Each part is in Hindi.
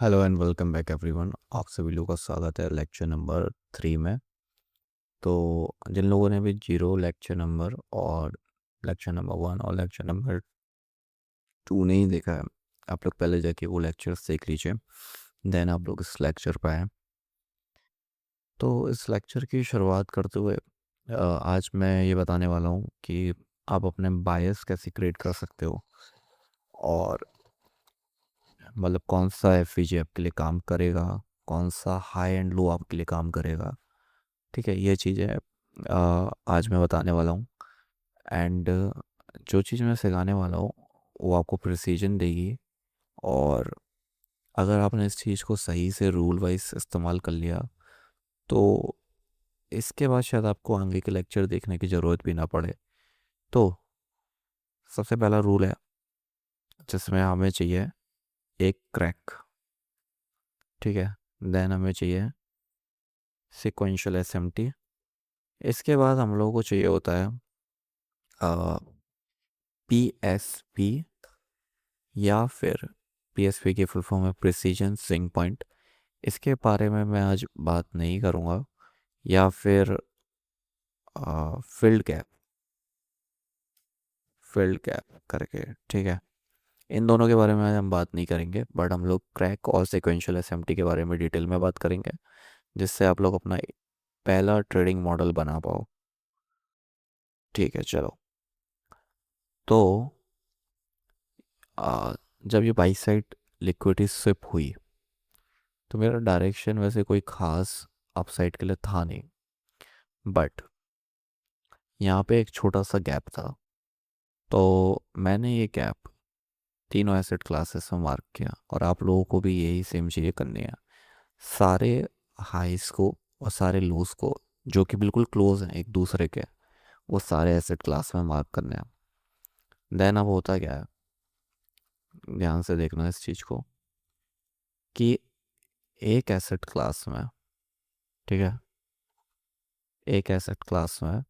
Hello and welcome back everyone. आप सभी लोगों का स्वागत है लेक्चर नंबर 3 में। तो जिन लोगों ने भी जीरो लेक्चर नंबर और लेक्चर नंबर 1 और लेक्चर नंबर 2 नहीं देखा है, आप लोग पहले जाके वो लेक्चर्स देख लीजिए, देन आप लोग इस लेक्चर पर आए। तो इस लेक्चर की शुरुआत करते हुए आज मैं ये बताने वाला हूँ कि आप अपने बायस कैसे क्रिएट कर सकते हो, और मतलब कौन सा एफ आपके लिए काम करेगा, कौन सा हाई एंड लो आपके लिए काम करेगा। ठीक है, ये चीज़ें आज मैं बताने वाला हूँ। एंड जो चीज़ मैं सिखाने वाला हूँ वो आपको प्रिसीजन देगी, और अगर आपने इस चीज़ को सही से रूल वाइज इस्तेमाल कर लिया तो इसके बाद शायद आपको आगे के लेक्चर देखने की ज़रूरत भी ना पड़े। तो सबसे पहला रूल है जिसमें हमें चाहिए एक क्रैक। ठीक है, देन हमें चाहिए सिक्वेंशियल एसएमटी। इसके बाद हम लोगों को चाहिए होता है पीएसपी, या फिर पीएसपी की फुल फॉर्म है प्रिसीजन स्विंग पॉइंट। इसके बारे में मैं आज बात नहीं करूँगा। या फिर फील्ड कैप, फील्ड कैप करके, ठीक है। इन दोनों के बारे में आज हम बात नहीं करेंगे, बट हम लोग क्रैक और सिक्वेंशियल एसएमटी के बारे में डिटेल में बात करेंगे, जिससे आप लोग अपना पहला ट्रेडिंग मॉडल बना पाओ। ठीक है, चलो। तो जब ये बाई साइड लिक्विडिटी स्विप हुई तो मेरा डायरेक्शन वैसे कोई खास अपसाइड के लिए था नहीं, बट यहाँ पे एक छोटा सा गैप था। तो मैंने ये गैप तीनों एसेट क्लासेस में मार्क किया, और आप लोगों को भी यही सेम चीज़ें करनी है। सारे हाइस को और सारे लोस को, जो कि बिल्कुल क्लोज हैं एक दूसरे के, वो सारे एसेट क्लास में मार्क करने हैं। देन अब होता क्या है, ध्यान से देखना इस चीज़ को, कि एक एसेट क्लास में, ठीक है, एक एसेट क्लास में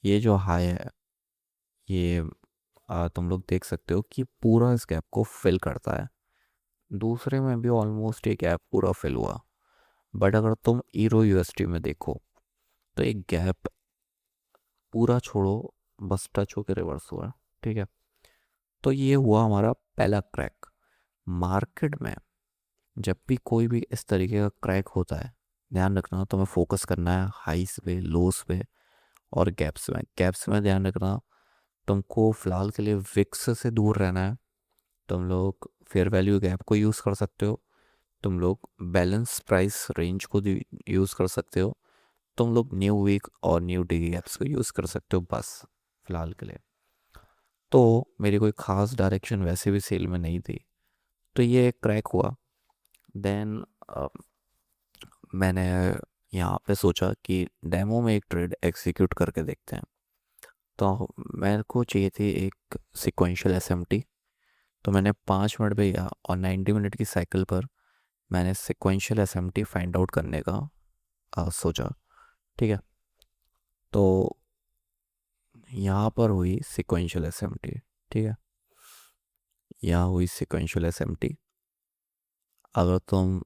ये जो हाई है, ये तुम लोग देख सकते हो कि पूरा इस गैप को फिल करता है। दूसरे में भी ऑलमोस्ट एक गैप पूरा फिल हुआ, बट अगर तुम ईरो यूएसटी में देखो तो एक गैप पूरा छोड़ो, बस टच होकर रिवर्स हुआ। ठीक है, तो ये हुआ हमारा पहला क्रैक। मार्केट में जब भी कोई भी इस तरीके का क्रैक होता है, ध्यान रखना तुम्हें फोकस करना है हाइस पे, लोस पे और गैप्स में। गैप्स में ध्यान रखना, तुमको फिलहाल के लिए विक्स से दूर रहना है। तुम लोग फेयर वैल्यू गैप को यूज़ कर सकते हो, तुम लोग बैलेंस प्राइस रेंज को यूज़ कर सकते हो, तुम लोग न्यू वीक और न्यू डे गैप्स को यूज़ कर सकते हो, बस फिलहाल के लिए। तो मेरी कोई ख़ास डायरेक्शन वैसे भी सेल में नहीं थी, तो ये क्रैक हुआ। देन मैंने यहाँ पे सोचा कि डेमो में एक ट्रेड एग्जीक्यूट करके देखते हैं। तो मेरे को चाहिए थी एक सिक्वेंशियल एसएमटी। तो मैंने 5 मिनट पे गया और 90 मिनट की साइकिल पर मैंने सिक्वेंशियल एसएमटी फाइंड आउट करने का सोचा। ठीक है, तो यहाँ पर हुई सिक्वेंशियल एसएमटी। ठीक है, यहाँ हुई सिक्वेंशियल एसएमटी। अगर तुम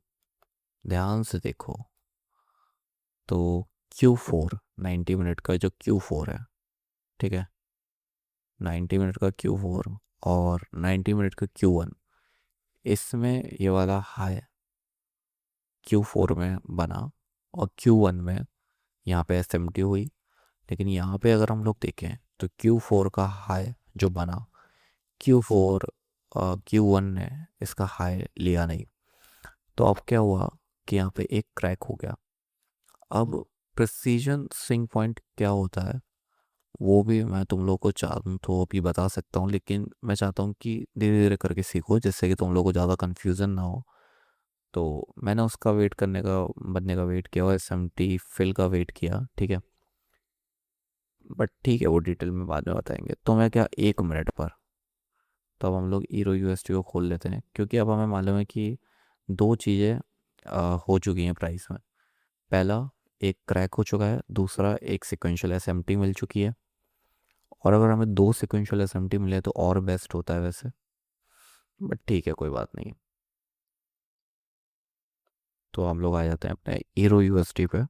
ध्यान से देखो तो Q4, 90 मिनट का जो Q4 है, ठीक है, 90 मिनट का Q4 और 90 मिनट का Q1, इसमें ये वाला हाई Q4 में बना और Q1 में यहाँ पे एसएमटी हुई। लेकिन यहाँ पे अगर हम लोग देखें तो Q4 का हाई जो बना, Q4 Q1 ने इसका हाई लिया नहीं। तो अब क्या हुआ कि यहाँ पे एक क्रैक हो गया। अब प्रेसिजन स्विंग पॉइंट क्या होता है वो भी मैं तुम लोग को चाहूँ तो अभी बता सकता हूँ, लेकिन मैं चाहता हूँ कि धीरे धीरे करके सीखो, जिससे कि तुम लोग को ज़्यादा कन्फ्यूज़न ना हो। तो मैंने उसका वेट करने का, बनने का वेट किया और एसएमटी फिल का वेट किया। ठीक है, बट ठीक है, वो डिटेल में बाद में बताएंगे। तो मैं क्या, 1 मिनट पर, तो अब हम लोग ईरो यूएसटी को खोल लेते हैं, क्योंकि अब हमें मालूम है कि दो चीज़ें हो चुकी हैं प्राइस में। पहला, एक क्रैक हो चुका है, दूसरा एक सिक्वेंशियल एसएमटी मिल चुकी है। और अगर हमें दो सिक्वेंशियल एसएमटी मिले तो और बेस्ट होता है वैसे, बट ठीक है, कोई बात नहीं। तो हम लोग आ जाते हैं अपने हीरो यूएसडी पे।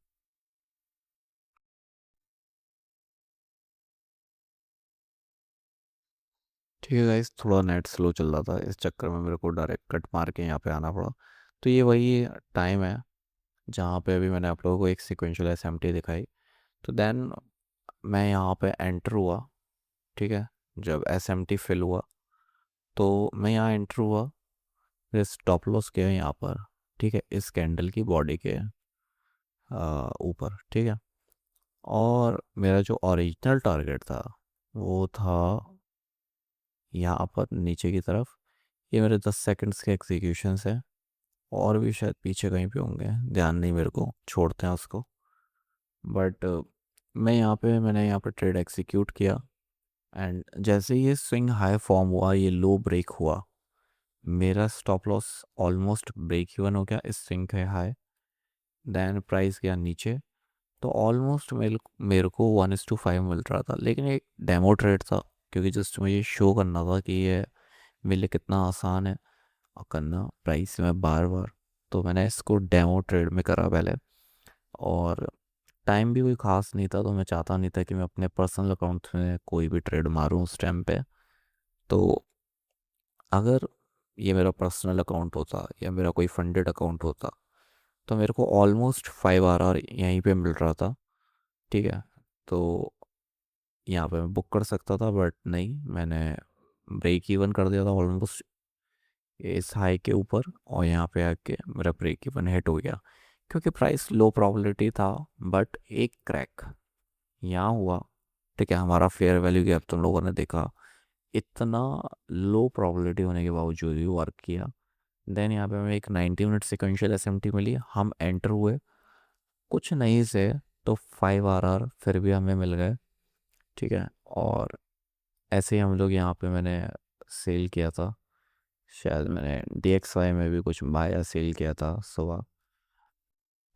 ठीक है गाइस, थोड़ा नेट स्लो चल रहा था, इस चक्कर में मेरे को डायरेक्ट कट मार के यहाँ पे आना पड़ा। तो ये वही टाइम है जहाँ पे अभी मैंने आप लोगों को एक सिक्वेंशियल एसएमटी दिखाई। तो देन मैं यहाँ पे एंटर हुआ। ठीक है, जब एसएमटी फिल हुआ तो मैं यहाँ एंटर हुआ। फिर स्टॉप लॉस किया यहाँ पर। ठीक है, इस कैंडल की बॉडी के ऊपर। ठीक है, और मेरा जो ओरिजिनल टारगेट था वो था यहाँ पर नीचे की तरफ। ये मेरे 10 सेकंड्स के एग्जीक्यूशंस है, और भी शायद पीछे कहीं पे होंगे, ध्यान नहीं मेरे को, छोड़ते हैं उसको। बट मैंने यहाँ पे ट्रेड एग्जीक्यूट किया। एंड जैसे ये स्विंग हाई फॉर्म हुआ, ये लो ब्रेक हुआ, मेरा stop loss almost break even हो गया इस स्विंग के हाई। देन प्राइस गया नीचे। तो ऑलमोस्ट मेरे को 1:5 मिल रहा था, लेकिन एक डेमो ट्रेड था, क्योंकि जस्ट मुझे शो करना था कि ये मेरे लिए कितना आसान है और करना प्राइस में बार बार। तो मैंने इसको डेमो ट्रेड में करा पहले। और टाइम भी कोई ख़ास नहीं था, तो मैं चाहता नहीं था कि मैं अपने पर्सनल अकाउंट में कोई भी ट्रेड मारूं उस टाइम पे। तो अगर ये मेरा पर्सनल अकाउंट होता या मेरा कोई फंडेड अकाउंट होता तो मेरे को ऑलमोस्ट 5 RR यहीं पे मिल रहा था। ठीक है, तो यहाँ पे मैं बुक कर सकता था, बट नहीं, मैंने ब्रेक इवन कर दिया था ऑलमोस्ट इस हाई के ऊपर, और यहाँ पे आके मेरा ब्रेक इवन हिट हो गया, क्योंकि प्राइस लो प्रोबेबिलिटी था। बट एक क्रैक यहाँ हुआ। ठीक है, हमारा फेयर वैल्यू गैप तुम लोगों ने देखा, इतना लो प्रोबेबिलिटी होने के बावजूद भी वर्क किया। देन यहाँ पे हमें एक 90 मिनट सिक्वेंशियल एसएमटी मिली, हम एंटर हुए कुछ नहीं से, तो 5 RR फिर भी हमें मिल गए। ठीक है, और ऐसे ही हम लोग यहाँ पे मैंने सेल किया था। शायद मैंने DXY में भी कुछ बाय या सेल किया था सुबह।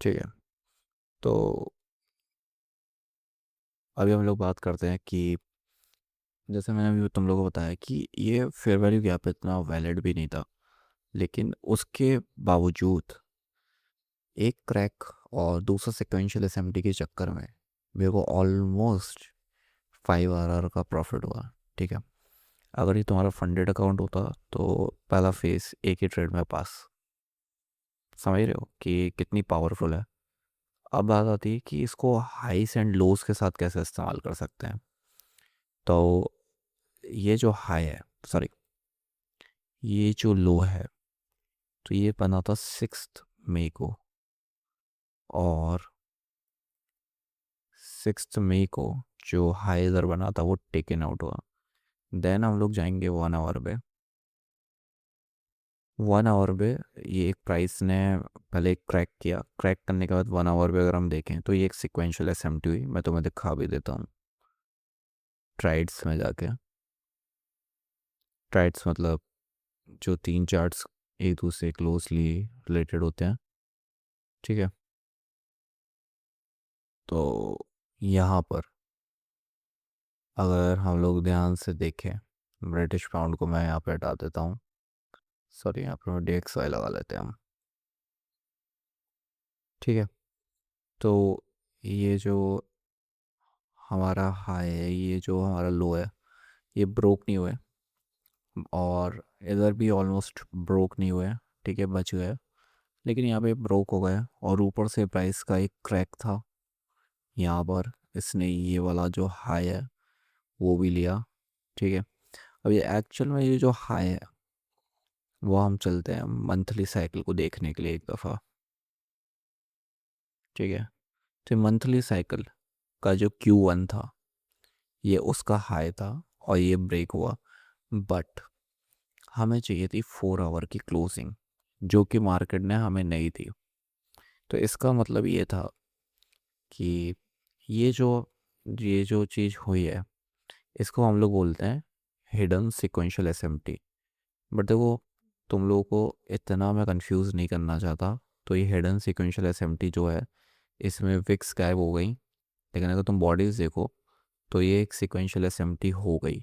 ठीक है, तो अभी हम लोग बात करते हैं कि जैसे मैंने अभी तुम लोगों को बताया कि ये फेयर वैल्यू गैप इतना वैलिड भी नहीं था, लेकिन उसके बावजूद एक क्रैक और दूसरा सिक्वेंशियल एसएमटी के चक्कर में मेरे को ऑलमोस्ट 5 RR का प्रॉफिट हुआ। ठीक है, अगर ये तुम्हारा फंडेड अकाउंट होता तो पहला फेस एक ही ट्रेड में पास। समझ रहे हो कि कितनी पावरफुल है। अब बात आती है कि इसको हाइस एंड लोस के साथ कैसे इस्तेमाल कर सकते हैं। तो ये जो हाई है, सॉरी, ये जो लो है, तो ये बना था 6 मई को, और 6 मई को जो हाई इधर बना था वो टेकन आउट हुआ। देन हम लोग जाएंगे 1 आवर पे। 1 आवर पे ये एक प्राइस ने पहले क्रैक किया, क्रैक करने के बाद 1 आवर पे अगर हम देखें तो ये एक सिक्वेंशियल एसएमटी हुई। मैं तुम्हें दिखा भी देता हूँ ट्राइड्स में जाके। ट्राइड्स मतलब जो 3 चार्ट्स एक दूसरे क्लोजली रिलेटेड होते हैं। ठीक है, तो यहाँ पर अगर हम लोग ध्यान से देखें, ब्रिटिश पाउंड को मैं यहाँ पे हटा देता हूँ, सॉरी, यहाँ पर DXY लगा लेते हैं हम। ठीक है, तो ये जो हमारा हाई है, ये जो हमारा लो है, ये ब्रोक नहीं हुए, और इधर भी ऑलमोस्ट ब्रोक नहीं हुए। ठीक है, बच गए, लेकिन यहाँ पे ब्रोक हो गया, और ऊपर से प्राइस का एक क्रैक था यहाँ पर, इसने ये वाला जो हाई है वो भी लिया। ठीक है, अब ये एक्चुअल में ये जो हाई है वो हम चलते हैं मंथली साइकिल को देखने के लिए एक दफ़ा। ठीक है, तो मंथली साइकिल का जो Q1 था ये उसका हाई था, और ये ब्रेक हुआ। बट हमें चाहिए थी 4 आवर की क्लोजिंग, जो कि मार्केट ने हमें नहीं दी। तो इसका मतलब ये था कि ये जो ये जो चीज़ हुई है, इसको हम लोग बोलते हैं हिडन सिक्वेंशियल एसएमटी। बट देखो, तुम लोगों को इतना मैं कंफ्यूज नहीं करना चाहता। तो ये हिडन सिक्वेंशियल एसएमटी जो है, इसमें विक्स गायब हो गई, लेकिन अगर तुम बॉडीज देखो तो ये एक सिक्वेंशियल एसएमटी हो गई।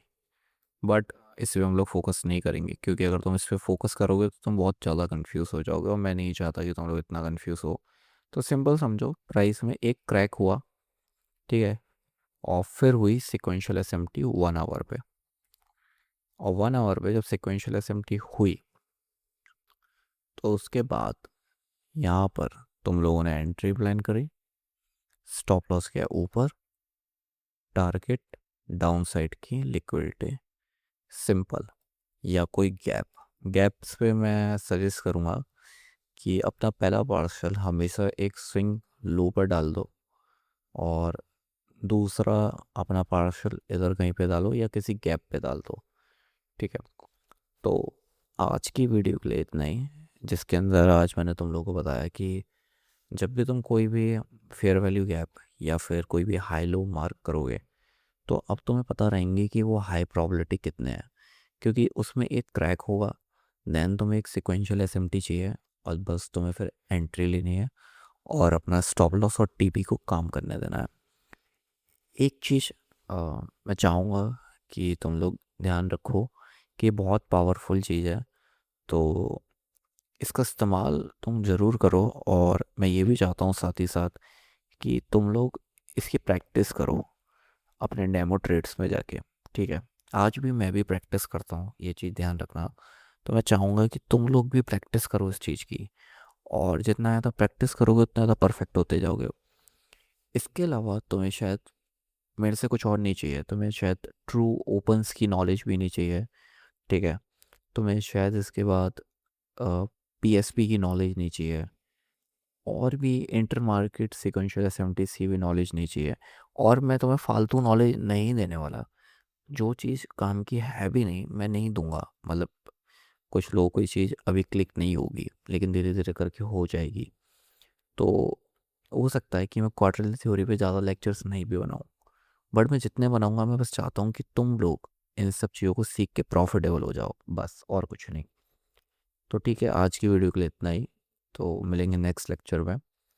बट इस पे हम लोग फोकस नहीं करेंगे, क्योंकि अगर तुम इस पे फोकस करोगे तो तुम बहुत ज़्यादा कंफ्यूज हो जाओगे और मैं नहीं चाहता कि तुम लोग इतना कंफ्यूज हो। तो सिंपल समझो, प्राइस में एक क्रैक हुआ, ठीक है, और फिर हुई सिक्वेंशियल एसएमटी 1 आवर पे। और 1 आवर पे जब सिक्वेंशियल एसएमटी हुई तो उसके बाद यहाँ पर तुम लोगों ने एंट्री प्लान करी, स्टॉप लॉस के ऊपर, टारगेट डाउन साइड की लिक्विडिटी, सिंपल। या कोई गैप्स पे मैं सजेस्ट करूँगा कि अपना पहला पार्सल हमेशा एक स्विंग लो पर डाल दो, और दूसरा अपना पार्सल इधर कहीं पे डालो या किसी गैप पे डाल दो, ठीक है। तो आज की वीडियो के लिए इतना ही, जिसके अंदर आज मैंने तुम लोगों को बताया कि जब भी तुम कोई भी फेयर वैल्यू गैप या फिर कोई भी हाई लो मार्क करोगे तो अब तुम्हें पता रहेंगे कि वो हाई प्रोबेबिलिटी कितने हैं, क्योंकि उसमें एक क्रैक होगा, देन तुम्हें एक सिक्वेंशियल एसएमटी चाहिए, और बस तुम्हें फिर एंट्री लेनी है और अपना स्टॉप लॉस और टीपी को काम करने देना है। एक चीज़ मैं चाहूँगा कि तुम लोग ध्यान रखो कि बहुत पावरफुल चीज़ है, तो इसका इस्तेमाल तुम ज़रूर करो। और मैं ये भी चाहता हूँ साथ ही साथ कि तुम लोग इसकी प्रैक्टिस करो अपने डेमो ट्रेड्स में जाके, ठीक है। आज भी मैं भी प्रैक्टिस करता हूँ, ये चीज़ ध्यान रखना। तो मैं चाहूँगा कि तुम लोग भी प्रैक्टिस करो इस चीज़ की, और जितना ज़्यादा प्रैक्टिस करोगे उतना ज़्यादा परफेक्ट होते जाओगे। इसके अलावा तुम्हें शायद मेरे से कुछ और नहीं चाहिए, तुम्हें शायद ट्रू ओपन्स की नॉलेज भी नहीं चाहिए, ठीक है। तुम्हें शायद इसके बाद पीएसपी की नॉलेज नहीं चाहिए, और भी इंटर मार्केट सिक्वेंशियल एसएमटीज की भी नॉलेज नहीं चाहिए। और मैं तुम्हें फालतू नॉलेज नहीं देने वाला, जो चीज़ काम की है भी नहीं मैं नहीं दूंगा। मतलब कुछ लोगों को ये चीज़ अभी क्लिक नहीं होगी, लेकिन धीरे धीरे करके हो जाएगी। तो हो सकता है कि मैं क्वार्टरली थ्योरी पे ज़्यादा लेक्चर्स नहीं भी बनाऊँ, बट मैं जितने बनाऊंगा मैं बस चाहता हूँ कि तुम लोग इन सब चीज़ों को सीख के प्रॉफिटेबल हो जाओ, बस और कुछ नहीं। तो ठीक है, आज की वीडियो के लिए इतना ही। तो मिलेंगे नेक्स्ट लेक्चर में।